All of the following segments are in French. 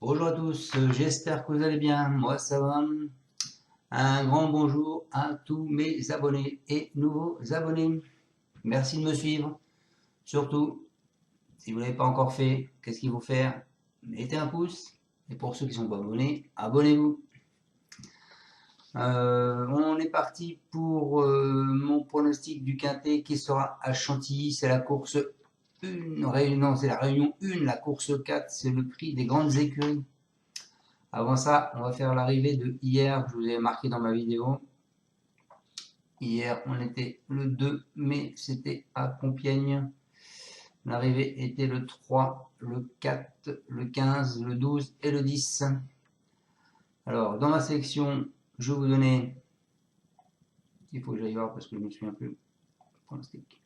Bonjour à tous, j'espère que vous allez bien. Moi ça va. Un grand bonjour à tous mes abonnés et nouveaux abonnés. Merci de me suivre. Surtout, si vous ne l'avez pas encore fait, qu'est-ce qu'il faut faire? Mettez un pouce. Et pour ceux qui ne sont pas abonnés, abonnez-vous. On est parti pour mon pronostic du Quintet qui sera à Chantilly. C'est la course 1, non, c'est la réunion 1, la course 4, c'est le prix des grandes écuries. Avant ça, on va faire l'arrivée de hier, je vous ai marqué dans ma vidéo. Hier, on était le 2 mai, c'était à Compiègne. L'arrivée était le 3, le 4, le 15, le 12 et le 10. Alors, dans ma sélection, je vais vous donner, il faut que j'aille voir parce que je ne me souviens plus, pronostic.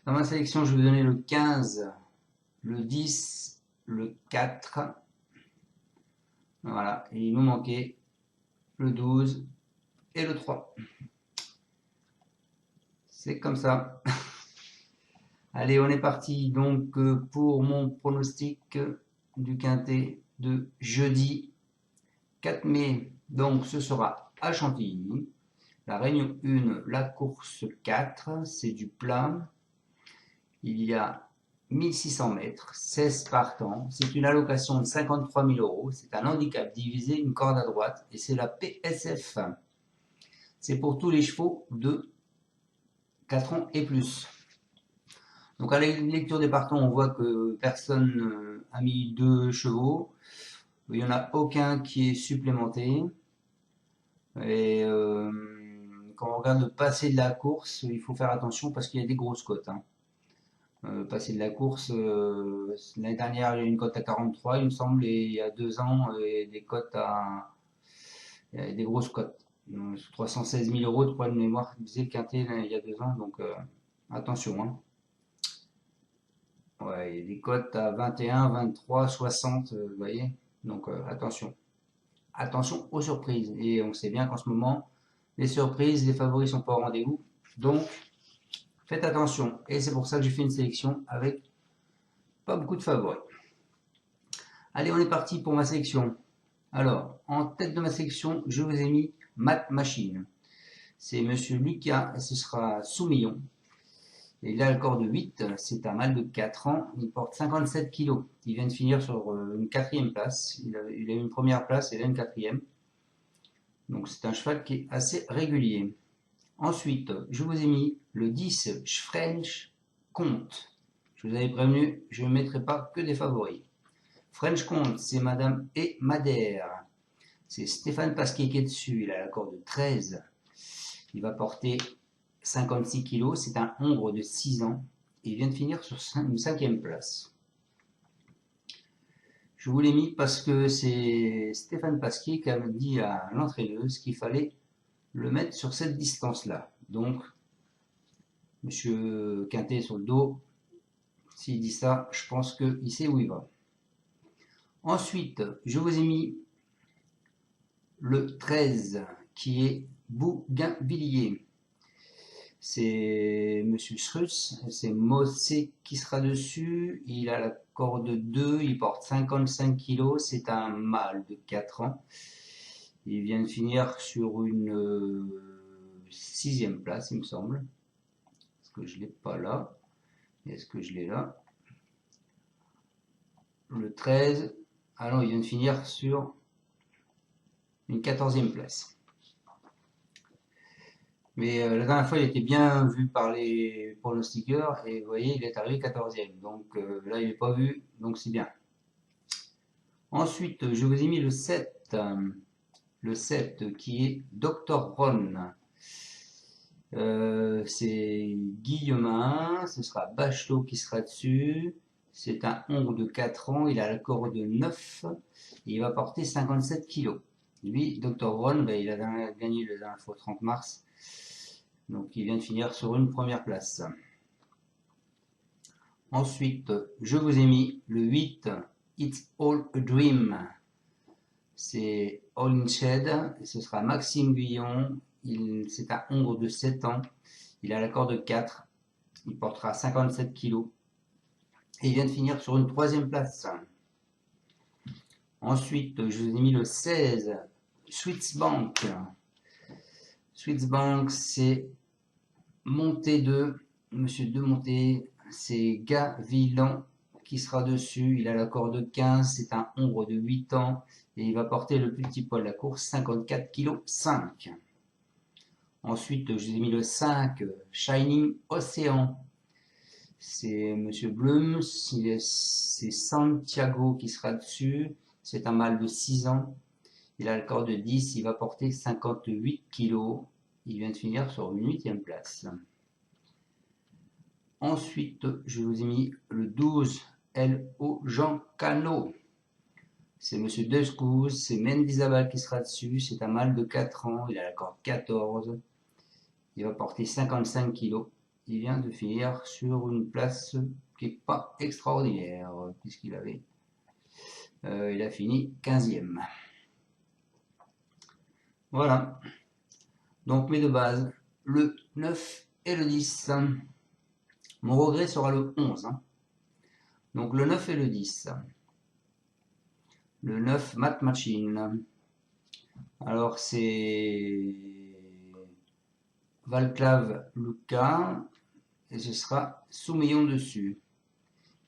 Dans ma sélection, je vais vous donner le 15, le 10, le 4. Voilà, et il nous manquait le 12 et le 3. C'est comme ça. Allez, on est parti donc pour mon pronostic du Quintet de jeudi 4 mai. Donc ce sera à Chantilly. La réunion 1, la course 4, c'est du plat. Il y a 1600 mètres, 16 partants. C'est une allocation de 53 000 euros. C'est un handicap divisé, une corde à droite. Et c'est la PSF. C'est pour tous les chevaux de 4 ans et plus. Donc à la lecture des partants, on voit que personne a mis 2 chevaux. Il n'y en a aucun qui est supplémenté. Et quand on regarde le passé de la course, il faut faire attention parce qu'il y a des grosses cotes. Passé de la course, l'année dernière, il y a une cote à 43, il me semble, et il y a 2 ans, des cotes il y a des grosses cotes. 316 000 euros de poids de mémoire, disait le quintet il y a 2 ans, donc attention. Hein. Ouais, il y a des cotes à 21, 23, 60, vous voyez. Donc attention. Attention aux surprises. Et on sait bien qu'en ce moment, les surprises, les favoris sont pas au rendez-vous. Donc, faites attention. Et c'est pour ça que j'ai fait une sélection avec pas beaucoup de favoris. Allez, on est parti pour ma sélection. Alors, en tête de ma sélection, je vous ai mis Matt Machine. C'est Monsieur Lucas et ce sera Soumillon. Et il a le corps de 8, c'est un mâle de 4 ans, il porte 57 kg. Il vient de finir sur une 4e place. Il a eu une première place et là une 4e. Donc c'est un cheval qui est assez régulier. Ensuite, je vous ai mis le 10 French Comte. Je vous avais prévenu, je ne mettrai pas que des favoris. French Comte, c'est Madame et Madère. C'est Stéphane Pasquier qui est dessus. Il a l'accord de 13. Il va porter 56 kg. C'est un hongre de 6 ans. Et il vient de finir sur une 5e place. Je vous l'ai mis parce que c'est Stéphane Pasquier qui a dit à l'entraîneuse qu'il fallait le mettre sur cette distance-là. Donc, Monsieur Quintet sur le dos, s'il dit ça, je pense qu'il sait où il va. Ensuite, je vous ai mis le 13 qui est Bougainvilliers. C'est Monsieur Schruss, c'est Mossé qui sera dessus. Il a la corde 2, il porte 55 kg, c'est un mâle de 4 ans. Il vient de finir sur une 6e place, il me semble. Est-ce que je ne l'ai pas là? Est-ce que je l'ai là? Le 13. Ah non, il vient de finir sur une 14e place. Mais la dernière fois, il était bien vu par les pronostiqueurs et vous voyez, il est arrivé 14e. Donc là, il n'est pas vu, donc c'est bien. Ensuite, je vous ai mis le 7 qui est Dr. Ron. C'est Guillemin, ce sera Bachelot qui sera dessus. C'est un hongre de 4 ans, il a le corps de 9 et il va porter 57 kg. Lui, Dr. Ron, ben, il a gagné la dernière fois 30 mars. Donc il vient de finir sur une première place. Ensuite, je vous ai mis le 8, It's All a Dream. C'est All in Shed, ce sera Maxime Guillon. C'est un hongre de 7 ans. Il a l'accord de 4. Il portera 57 kg. Et il vient de finir sur une 3e place. Ensuite, je vous ai mis le 16, Swissbank. Swissbank, c'est montée 2, monsieur de montée, c'est Gavilan qui sera dessus. Il a l'accord de 15, c'est un ombre de 8 ans et il va porter le plus petit poids de la course, 54,5 kg. Ensuite, je vous ai mis le 5, Shining Ocean. C'est monsieur Blum, c'est Santiago qui sera dessus. C'est un mâle de 6 ans. Il a le corps de 10, il va porter 58 kg. Il vient de finir sur une 8e place. Ensuite, je vous ai mis le 12, L.O. Jean Cano. C'est monsieur Descouz, c'est Mendizabal qui sera dessus. C'est un mâle de 4 ans, il a la corde 14. Il va porter 55 kg. Il vient de finir sur une place qui n'est pas extraordinaire, puisqu'il avait il a fini 15e. Voilà. Donc mes deux bases, le 9 et le 10. Mon regret sera le 11. Donc le 9 et le 10. Le 9, Math Machine. Alors c'est Valclav Luca et ce sera Soumeillon dessus.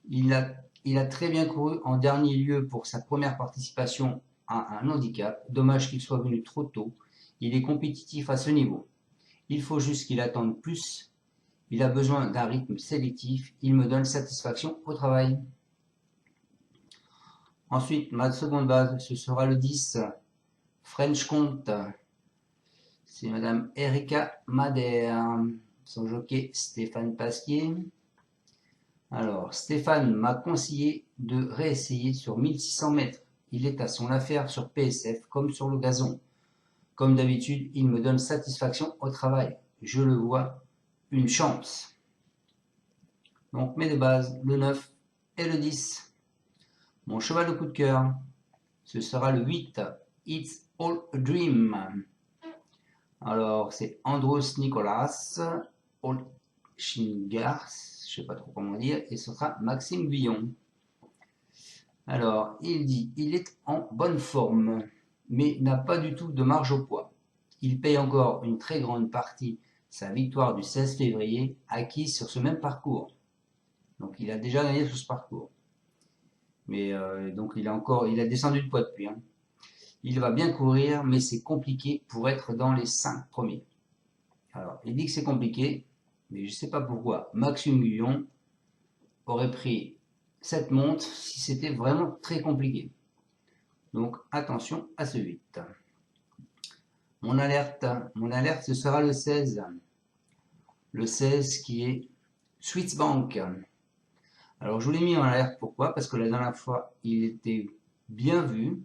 Il a très bien couru en dernier lieu pour sa première participation à un handicap. Dommage qu'il soit venu trop tôt. Il est compétitif à ce niveau. Il faut juste qu'il attende plus. Il a besoin d'un rythme sélectif. Il me donne satisfaction au travail. Ensuite, ma seconde base, ce sera le 10, French Comte. C'est madame Erika Madère. Son jockey Stéphane Pasquier. Alors, Stéphane m'a conseillé de réessayer sur 1600 mètres. Il est à son affaire sur PSF comme sur le gazon. Comme d'habitude, il me donne satisfaction au travail. Je le vois, une chance. Donc mes deux bases, le 9 et le 10. Mon cheval de coup de cœur, ce sera le 8, It's All a Dream. Alors c'est Andros Nicolas, Olchingars, je sais pas trop comment dire, et ce sera Maxime Guillon. Alors il dit, il est en bonne forme, mais n'a pas du tout de marge au poids. Il paye encore une très grande partie sa victoire du 16 février acquise sur ce même parcours. Donc il a déjà gagné sur ce parcours. Mais donc il a descendu de poids depuis. Il va bien courir, mais c'est compliqué pour être dans les 5 premiers. Alors, il dit que c'est compliqué, mais je ne sais pas pourquoi. Maxime Guillon aurait pris cette montre si c'était vraiment très compliqué. Donc, attention à ce 8. Mon alerte, ce sera le 16. Le 16 qui est Swissbank. Alors, je vous l'ai mis en alerte, pourquoi? Parce que la dernière fois, il était bien vu.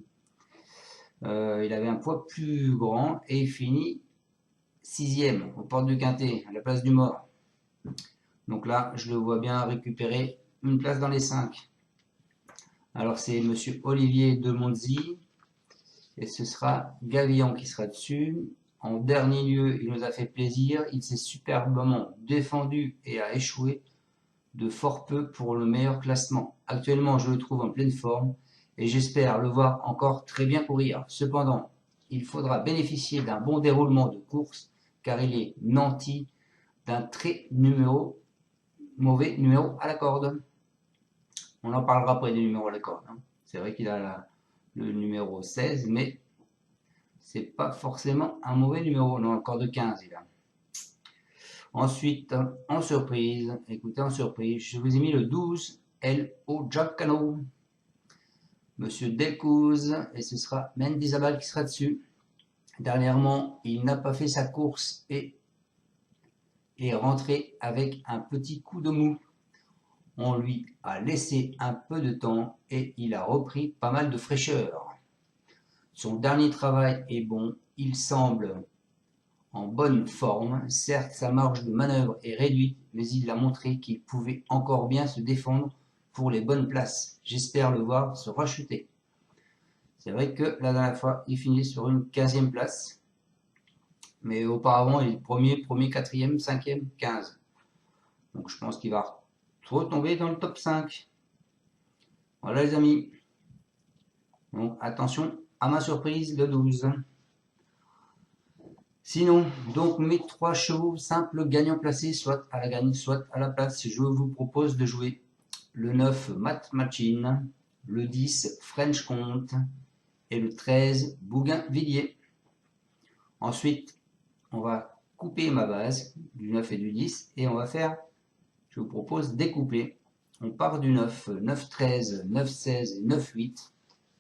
Il avait un poids plus grand et il finit 6e aux portes du Quintet, à la place du Mort. Donc là, je le vois bien récupérer une place dans les 5. Alors c'est monsieur Olivier de Monzi et ce sera Gavillon qui sera dessus. En dernier lieu, il nous a fait plaisir. Il s'est superbement défendu et a échoué de fort peu pour le meilleur classement. Actuellement, je le trouve en pleine forme et j'espère le voir encore très bien courir. Cependant, il faudra bénéficier d'un bon déroulement de course car il est nanti d'un très mauvais numéro à la corde. On en parlera après des numéros à la corde. C'est vrai qu'il a le numéro 16, mais c'est pas forcément un mauvais numéro. Non, encore de 15 il a. Ensuite, en surprise, écoutez, en surprise, je vous ai mis le 12, L.O. Giaccano. Monsieur Delcouz, et ce sera Mendizabal qui sera dessus. Dernièrement, il n'a pas fait sa course et est rentré avec un petit coup de mou. On lui a laissé un peu de temps et il a repris pas mal de fraîcheur. Son dernier travail est bon, il semble en bonne forme. Certes, sa marge de manœuvre est réduite, mais il a montré qu'il pouvait encore bien se défendre pour les bonnes places. J'espère le voir se racheter. C'est vrai que la dernière fois, il finit sur une 15e place. Mais auparavant, il est premier, 4e, 5e, 15. Donc je pense qu'il va retomber dans le top 5. Voilà les amis. Donc attention à ma surprise, le 12. Sinon, donc mes 3 chevaux simples gagnants placés, soit à la gagne, soit à la place, je vous propose de jouer le 9 Mat Machine, le 10 French Comte et le 13 Bougainvilliers. Ensuite, on va couper ma base du 9 et du 10 et on va faire, je vous propose découper. On part du 9, 9, 13, 9, 16 et 9, 8.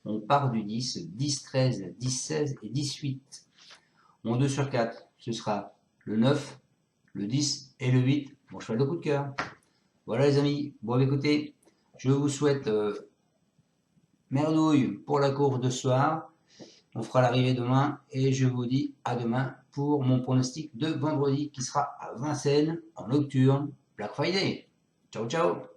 On part du 10, 10, 13, 10, 16 et 18. Mon 2 sur 4, ce sera le 9, le 10 et le 8. Mon cheval de coup de cœur. Voilà les amis. Bon, écoutez, je vous souhaite merdouille pour la course de ce soir. On fera l'arrivée demain et je vous dis à demain pour mon pronostic de vendredi qui sera à Vincennes en nocturne Black Friday. Ciao, ciao.